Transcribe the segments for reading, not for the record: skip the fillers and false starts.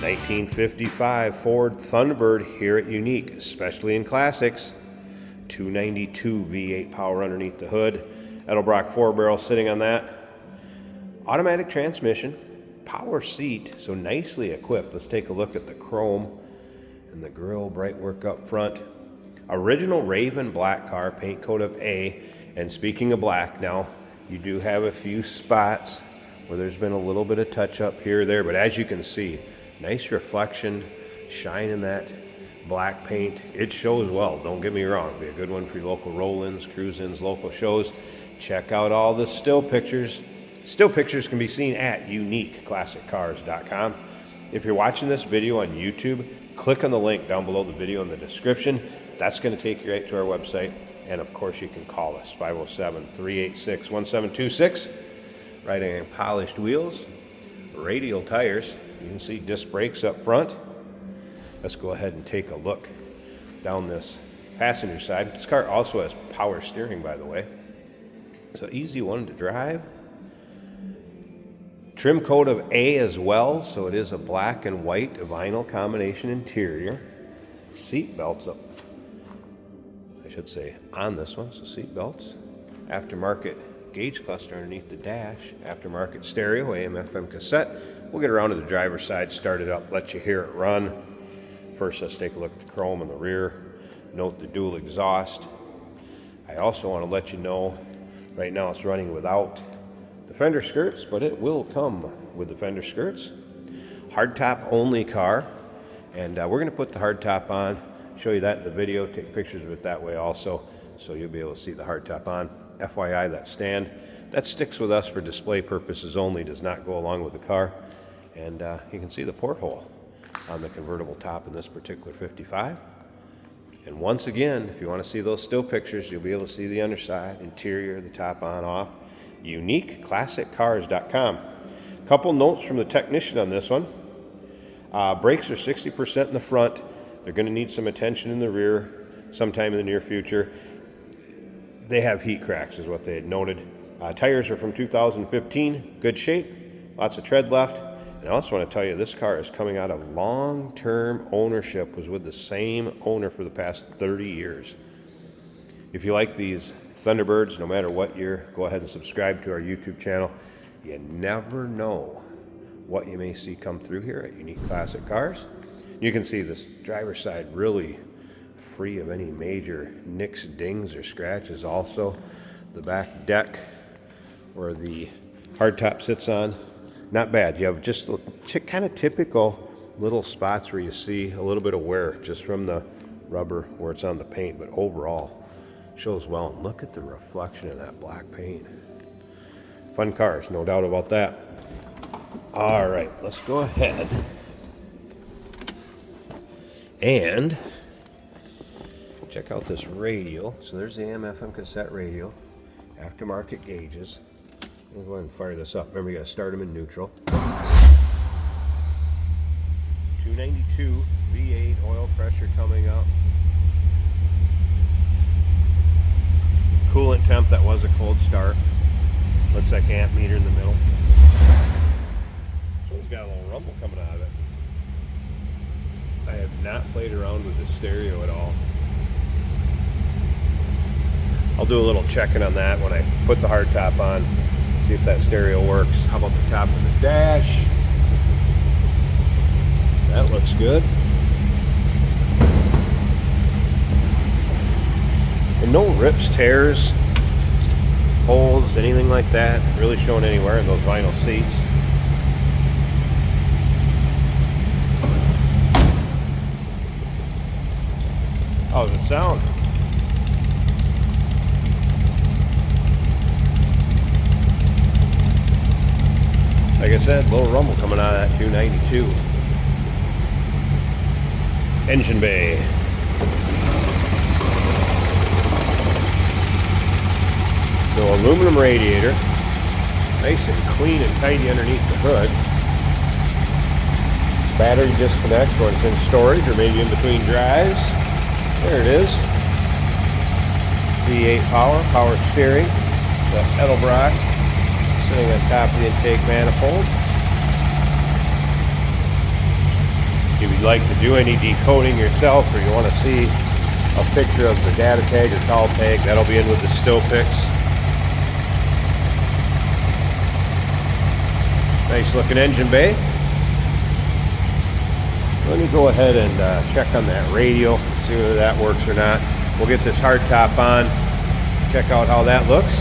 1955 Ford Thunderbird here at Unique, especially in classics. 292 V8 power underneath the hood. Edelbrock 4-barrel sitting on that. Automatic transmission, power seat, so nicely equipped. Let's take a look at the chrome and the grille, bright work up front. Original Raven black car, paint coat of A. And speaking of black, now you do have a few spots where there's been a little bit of touch up here or there, but as you can see, nice reflection, shine in that black paint. It shows well, don't get me wrong. Be a good one for your local roll-ins, cruise-ins, local shows. Check out all the still pictures. Still pictures can be seen at uniqueclassiccars.com. If you're watching this video on YouTube, click on the link down below the video in the description. That's going to take you right to our website. And of course, you can call us, 507-386-1726. Riding on polished wheels, radial tires. You can see disc brakes up front. Let's go ahead and take a look down this passenger side. This car also has power steering, by the way. So easy one to drive. Trim coat of A as well, so it is a black and white vinyl combination interior. Seat belts up, I should say, on this one, so seat belts. Aftermarket gauge cluster underneath the dash, aftermarket stereo, AM, FM cassette. We'll get around to the driver's side, start it up, let you hear it run. First, let's take a look at the chrome in the rear. Note the dual exhaust. I also want to let you know, right now it's running without the fender skirts, but it will come with the fender skirts. Hardtop only car, and we're going to put the hardtop on, show you that in the video, take pictures of it that way also, so you'll be able to see the hardtop on. FYI, that stand, that sticks with us for display purposes only, does not go along with the car. And you can see the porthole on the convertible top in this particular 55. And once again, if you want to see those still pictures, you'll be able to see the underside, interior, the top on, off. UniqueClassicCars.com. Couple notes from the technician on this one. Brakes are 60% in the front. They're going to need some attention in the rear sometime in the near future. They have heat cracks is what they had noted. Tires are from 2015, good shape, lots of tread left. And I also want to tell you, this car is coming out of long-term ownership, was with the same owner for the past 30 years. If you like these Thunderbirds, no matter what year, go ahead and subscribe to our YouTube channel. You never know what you may see come through here at Unique Classic Cars. You can see this driver's side really free of any major nicks, dings, or scratches. Also, the back deck where the hardtop sits on, not bad. You have just kind of typical little spots where you see a little bit of wear just from the rubber where it's on the paint, but overall shows well. Look at the reflection of that black paint. Fun cars, no doubt about that. All right, let's go ahead and check out this radio. So there's the AM, FM cassette radio, aftermarket gauges. I'm going to go ahead and fire this up. Remember, you got to start them in neutral. 292 V8 oil pressure coming up. Coolant temp, that was a cold start. Looks like amp meter in the middle. So it's got a little rumble coming out of it. I have not played around with the stereo at all. I'll do a little checking on that when I put the hardtop on, see if that stereo works. How about the top of the dash? That looks good. And no rips, tears, holes, anything like that really showing anywhere in those vinyl seats. How's it sound? Like I said, little rumble coming out of that 292. Engine bay. So aluminum radiator, nice and clean and tidy underneath the hood. Battery disconnect when it's in storage or maybe in between drives. There it is. V8 power steering. The Edelbrock sitting on top of the intake manifold. If you'd like to do any decoding yourself, or you want to see a picture of the data tag or call tag, that'll be in with the still pics. Nice looking engine bay. Let me go ahead and check on that radio, see whether that works or not. We'll get this hardtop on, check out how that looks,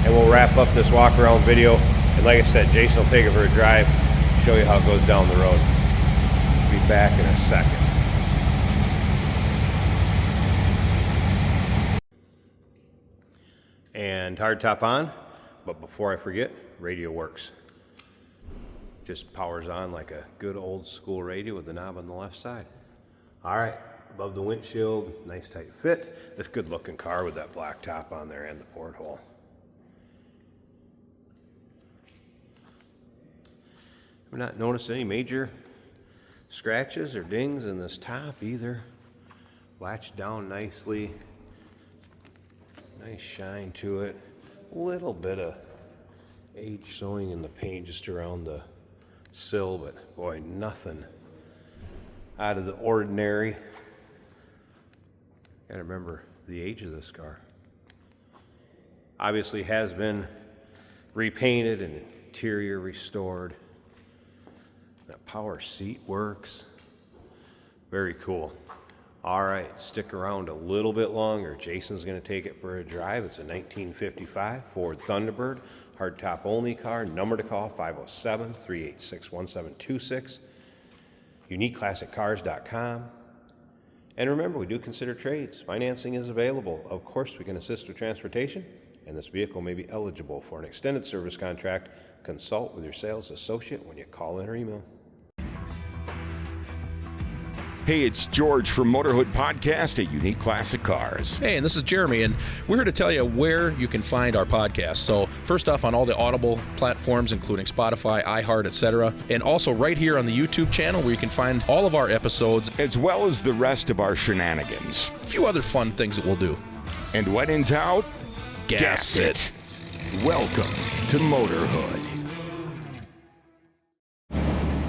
and we'll wrap up this walk around video. And like I said, Jason will take it for a drive, show you how it goes down the road. Be back in a second. And hardtop on, but before I forget, radio works. Just powers on like a good old school radio with the knob on the left side. All right, above the windshield, nice tight fit. This good looking car with that black top on there and the porthole. I've not noticed any major scratches or dings in this top either. Latched down nicely. Nice shine to it. A little bit of age showing in the paint just around the sill, but boy, nothing out of the ordinary. Gotta remember the age of this car. Obviously has been repainted and interior restored. That power seat works. Very cool. All right, stick around a little bit longer. Jason's gonna take it for a drive. It's a 1955 Ford Thunderbird. Hardtop only car. Number to call, 507-386-1726. UniqueClassicCars.com. And remember, we do consider trades. Financing is available. Of course, we can assist with transportation, and this vehicle may be eligible for an extended service contract. Consult with your sales associate when you call in or email. Hey, it's George from Motorhood Podcast at Unique Classic Cars. Hey, and this is Jeremy, and we're here to tell you where you can find our podcast. So first off, on all the Audible platforms, including Spotify, iHeart, etc., and also right here on the YouTube channel where you can find all of our episodes, as well as the rest of our shenanigans. A few other fun things that we'll do. And when in doubt, gas it. Welcome to Motorhood.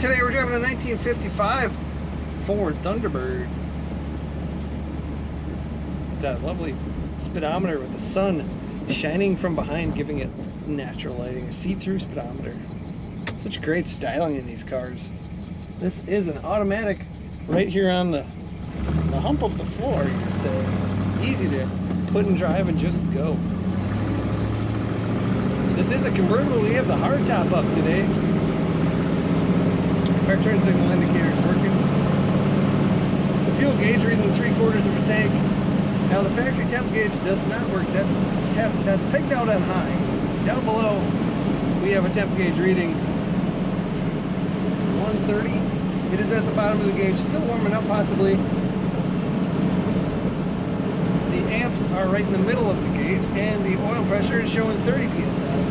Today we're driving a 1955 Ford Thunderbird. That lovely speedometer with the sun shining from behind, giving it natural lighting. A see-through speedometer. Such great styling in these cars. This is an automatic right here on the hump of the floor, you could say. Easy to put in drive and just go. This is a convertible. We have the hardtop up today. Our turn signal indicator is working. The fuel gauge reading 3/4 of a tank. Now the factory temp gauge does not work. That's pegged out on high. Down below we have a temp gauge reading 130. It is at the bottom of the gauge, still warming up possibly. The amps are right in the middle of the gauge, and the oil pressure is showing 30 psi.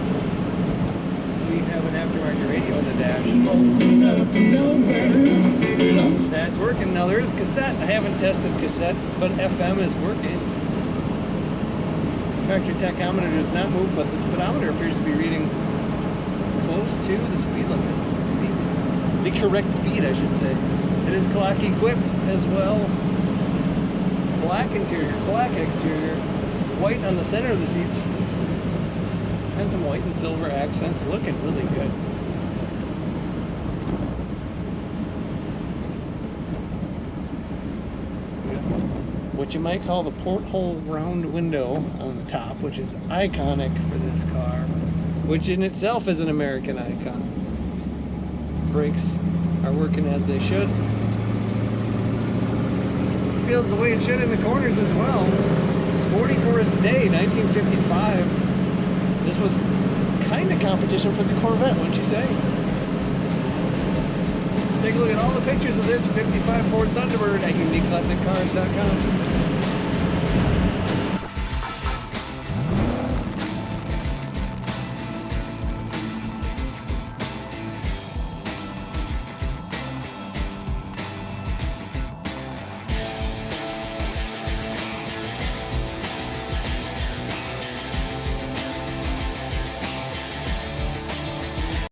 We have an aftermarket radio in the dash. That's working. Now there is cassette. I haven't tested cassette, but FM is working. The factory tachometer does not move, but the speedometer appears to be reading close to the speed limit. The correct speed, I should say. It is clock equipped as well. Black interior, black exterior, white on the center of the seats, and some white and silver accents, looking really good. What you might call the porthole round window on the top, which is iconic for this car, which in itself is an American icon. Brakes are working as they should. Feels the way it should in the corners as well. Sporty for its day, 1955. This was kind of competition for the Corvette, wouldn't you say? Take a look at all the pictures of this 55 Ford Thunderbird at UniqueClassicCars.com.